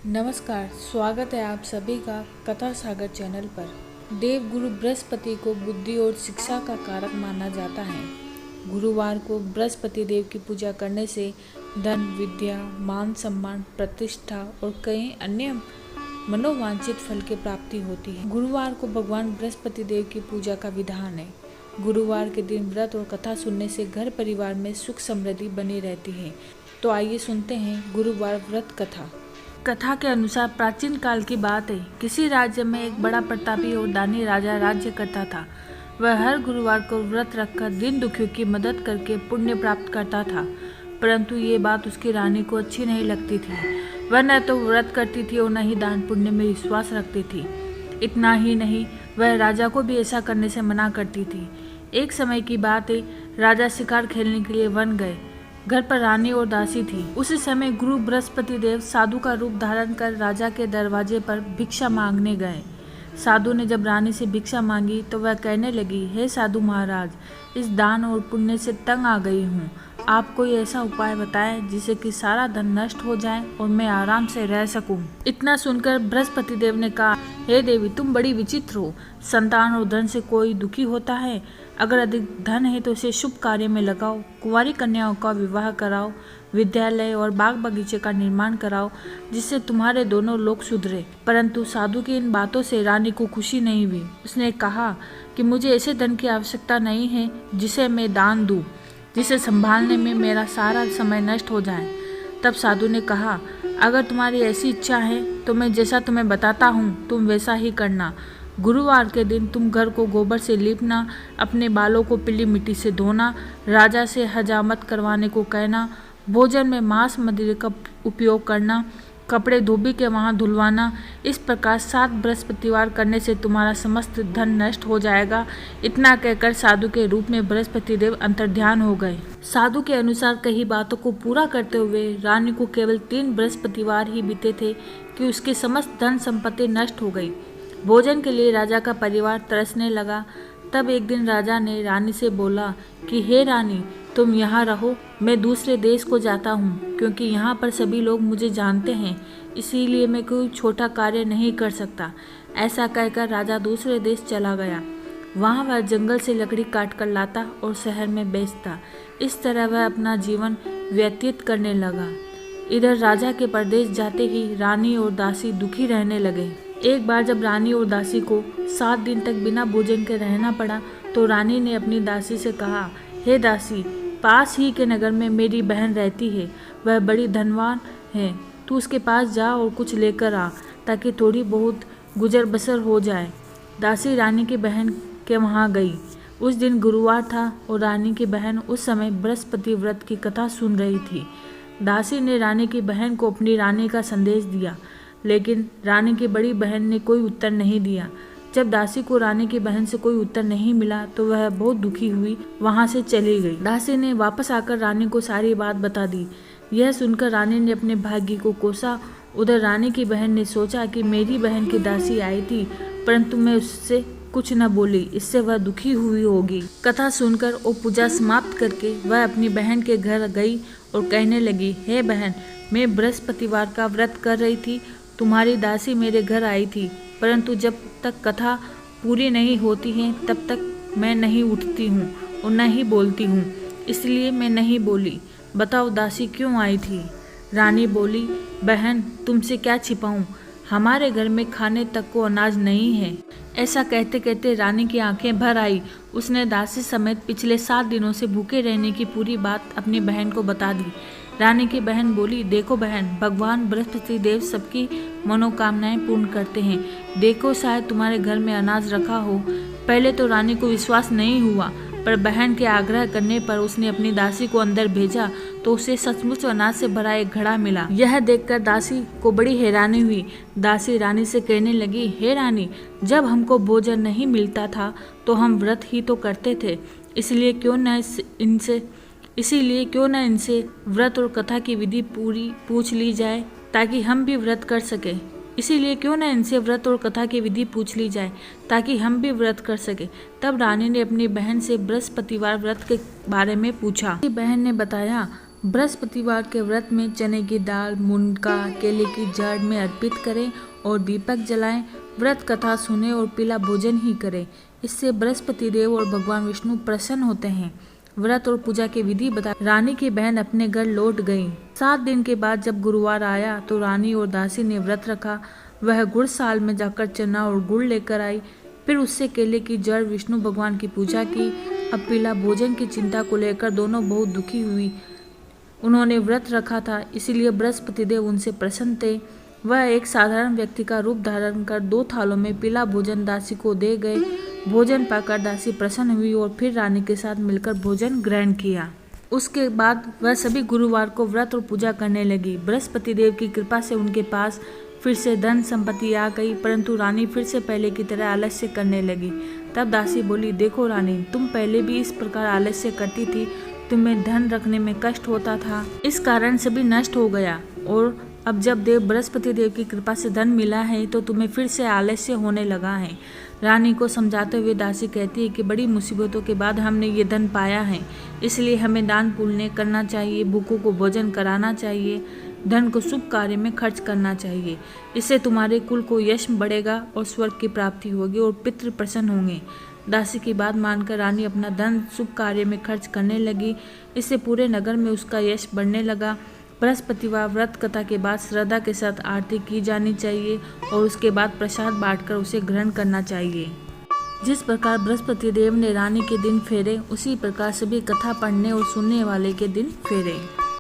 नमस्कार, स्वागत है आप सभी का कथा सागर चैनल पर। देवगुरु बृहस्पति को बुद्धि और शिक्षा का कारक माना जाता है। गुरुवार को बृहस्पति देव की पूजा करने से धन, विद्या, मान सम्मान, प्रतिष्ठा और कई अन्य मनोवांछित फल की प्राप्ति होती है। गुरुवार को भगवान बृहस्पति देव की पूजा का विधान है। गुरुवार के दिन व्रत और कथा सुनने से घर परिवार में सुख समृद्धि बनी रहती है। तो आइए सुनते हैं गुरुवार व्रत कथा। कथा के अनुसार प्राचीन काल की बात है। किसी राज्य में एक बड़ा प्रतापी और दानी राजा राज्य करता था। वह हर गुरुवार को व्रत रखकर दीन दुखियों की मदद करके पुण्य प्राप्त करता था, परंतु ये बात उसकी रानी को अच्छी नहीं लगती थी। वह न तो व्रत करती थी और न ही दान पुण्य में विश्वास रखती थी। इतना ही नहीं, वह राजा को भी ऐसा करने से मना करती थी। एक समय की बात है, राजा शिकार खेलने के लिए वन गए। घर पर रानी और दासी थी। उसी समय गुरु बृहस्पति देव साधु का रूप धारण कर राजा के दरवाजे पर भिक्षा मांगने गए। साधु ने जब रानी से भिक्षा मांगी तो वह कहने लगी, हे साधु महाराज, इस दान और पुण्य से तंग आ गई हूँ। आप कोई ऐसा उपाय बताएं जिससे कि सारा धन नष्ट हो जाए और मैं आराम से रह सकूं। इतना सुनकर बृहस्पति देव ने कहा, हे देवी, तुम बड़ी विचित्र हो। संतान और धन से कोई दुखी होता है? अगर अधिक धन है तो इसे शुभ कार्य में लगाओ। कुंवारी कन्याओं का विवाह कराओ, विद्यालय और बाग बगीचे का निर्माण कराओ, जिससे तुम्हारे दोनों लोग सुधरे। परंतु साधु की इन बातों से रानी को खुशी नहीं हुई। उसने कहा कि मुझे ऐसे धन की आवश्यकता नहीं है जिसे मैं दान दूं, जिसे संभालने में मेरा सारा समय नष्ट हो जाए। तब साधु ने कहा, अगर तुम्हारी ऐसी इच्छा है तो मैं जैसा तुम्हें बताता हूँ तुम वैसा ही करना। गुरुवार के दिन तुम घर को गोबर से लीपना, अपने बालों को पीली मिट्टी से धोना, राजा से हजामत करवाने को कहना, भोजन में मांस मदिरे का उपयोग करना, कपड़े धोबी के वहाँ धुलवाना। इस प्रकार 7 बृहस्पतिवार करने से तुम्हारा समस्त धन नष्ट हो जाएगा। इतना कहकर साधु के रूप में बृहस्पति देव अंतर्ध्यान हो गए। साधु के अनुसार कही बातों को पूरा करते हुए रानी को केवल 3 बृहस्पतिवार ही बीते थे कि उसकी समस्त धन संपत्ति नष्ट हो गई। भोजन के लिए राजा का परिवार तरसने लगा। तब एक दिन राजा ने रानी से बोला कि हे रानी, तुम यहाँ रहो, मैं दूसरे देश को जाता हूँ, क्योंकि यहाँ पर सभी लोग मुझे जानते हैं, इसीलिए मैं कोई छोटा कार्य नहीं कर सकता। ऐसा कहकर राजा दूसरे देश चला गया। वहाँ वह जंगल से लकड़ी काट कर लाता और शहर में बेचता। इस तरह वह अपना जीवन व्यतीत करने लगा। इधर राजा के परदेश जाते ही रानी और दासी दुखी रहने लगे। एक बार जब रानी और दासी को 7 दिन तक बिना भोजन के रहना पड़ा तो रानी ने अपनी दासी से कहा, हे दासी, पास ही के नगर में मेरी बहन रहती है, वह बड़ी धनवान है। तू उसके पास जा और कुछ लेकर आ, ताकि थोड़ी बहुत गुजर बसर हो जाए। दासी रानी की बहन के वहाँ गई। उस दिन गुरुवार था और रानी की बहन उस समय बृहस्पति व्रत की कथा सुन रही थी। दासी ने रानी की बहन को अपनी रानी का संदेश दिया, लेकिन रानी की बड़ी बहन ने कोई उत्तर नहीं दिया। जब दासी को रानी की बहन से कोई उत्तर नहीं मिला तो वह बहुत दुखी हुई वहां से चली गई। दासी ने वापस आकर रानी को सारी बात बता दी। यह सुनकर रानी ने अपने भाग्य को कोसा। उधर रानी की बहन ने सोचा कि मेरी बहन की दासी आई थी, परंतु मैं उससे कुछ न बोली, इससे वह दुखी हुई होगी। कथा सुनकर और पूजा समाप्त करके वह अपनी बहन के घर गई और कहने लगी, हे बहन, मैं बृहस्पतिवार का व्रत कर रही थी। तुम्हारी दासी मेरे घर आई थी, परंतु जब तक कथा पूरी नहीं होती है तब तक मैं नहीं उठती हूँ और न ही बोलती हूँ, इसलिए मैं नहीं बोली। बताओ दासी क्यों आई थी? रानी बोली, बहन, तुमसे क्या छिपाऊँ, हमारे घर में खाने तक को अनाज नहीं है। ऐसा कहते कहते रानी की आंखें भर आई। उसने दासी समेत पिछले 7 दिनों से भूखे रहने की पूरी बात अपनी बहन को बता दी। रानी की बहन बोली, देखो बहन, भगवान बृहस्पति देव सबकी मनोकामनाएं पूर्ण करते हैं। देखो, शायद तुम्हारे घर में अनाज रखा हो। पहले तो रानी को विश्वास नहीं हुआ, पर बहन के आग्रह करने पर उसने अपनी दासी को अंदर भेजा तो उसे सचमुच अनाज से भरा एक घड़ा मिला। यह देखकर दासी को बड़ी हैरानी हुई। दासी रानी से कहने लगी, हे रानी, जब हमको भोजन नहीं मिलता था तो हम व्रत ही तो करते थे, इसीलिए क्यों न इनसे व्रत और कथा की विधि पूरी पूछ ली जाए, ताकि हम भी व्रत कर सके। तब रानी ने अपनी बहन से बृहस्पतिवार व्रत के बारे में पूछा। बहन ने बताया, बृहस्पतिवार के व्रत में चने की दाल, मुनगा, केले की जड़ में अर्पित करें और दीपक जलाएं। व्रत कथा सुने और पीला भोजन ही करें। इससे बृहस्पति देव और भगवान विष्णु प्रसन्न होते हैं। व्रत और पूजा की विधि बता। रानी की बहन अपने घर लौट गई। 7 दिन के बाद जब गुरुवार आया तो रानी और दासी ने व्रत रखा। वह गुड़साल में जाकर चना और गुड़ लेकर आई। फिर उससे केले की जड़ विष्णु भगवान की पूजा की। अब पीला भोजन की चिंता को लेकर दोनों बहुत दुखी हुई। उन्होंने व्रत रखा था, इसीलिए बृहस्पति देव उनसे प्रसन्न थे। वह एक साधारण व्यक्ति का रूप धारण कर 2 थालों में पीला भोजन दासी को दे गए। भोजन पाकर दासी प्रसन्न हुई और फिर रानी के साथ मिलकर भोजन ग्रहण किया। उसके बाद वह सभी गुरुवार को व्रत और पूजा करने लगी। बृहस्पति देव की कृपा से उनके पास फिर से धन संपत्ति आ गई, परंतु रानी फिर से पहले की तरह आलस्य करने लगी। तब दासी बोली, देखो रानी, तुम पहले भी इस प्रकार आलस्य करती थी। तुम्हें धन रखने में कष्ट होता था, इस कारण सभी नष्ट हो गया। और अब जब बृहस्पति देव की कृपा से धन मिला है तो तुम्हें फिर से आलस्य होने लगा है। रानी को समझाते हुए दासी कहती है कि बड़ी मुसीबतों के बाद हमने ये धन पाया है, इसलिए हमें दान पुण्य करना चाहिए, भूखों को भोजन कराना चाहिए, धन को शुभ कार्य में खर्च करना चाहिए। इससे तुम्हारे कुल को यश बढ़ेगा और स्वर्ग की प्राप्ति होगी और पितृ प्रसन्न होंगे। दासी की बात मानकर रानी अपना धन शुभ कार्य में खर्च करने लगी। इससे पूरे नगर में उसका यश बढ़ने लगा। बृहस्पतिवार व्रत कथा के बाद श्रद्धा के साथ आरती की जानी चाहिए और उसके बाद प्रसाद बांटकर उसे ग्रहण करना चाहिए। जिस प्रकार बृहस्पति देव ने रानी के दिन फेरे, उसी प्रकार सभी कथा पढ़ने और सुनने वाले के दिन फेरे।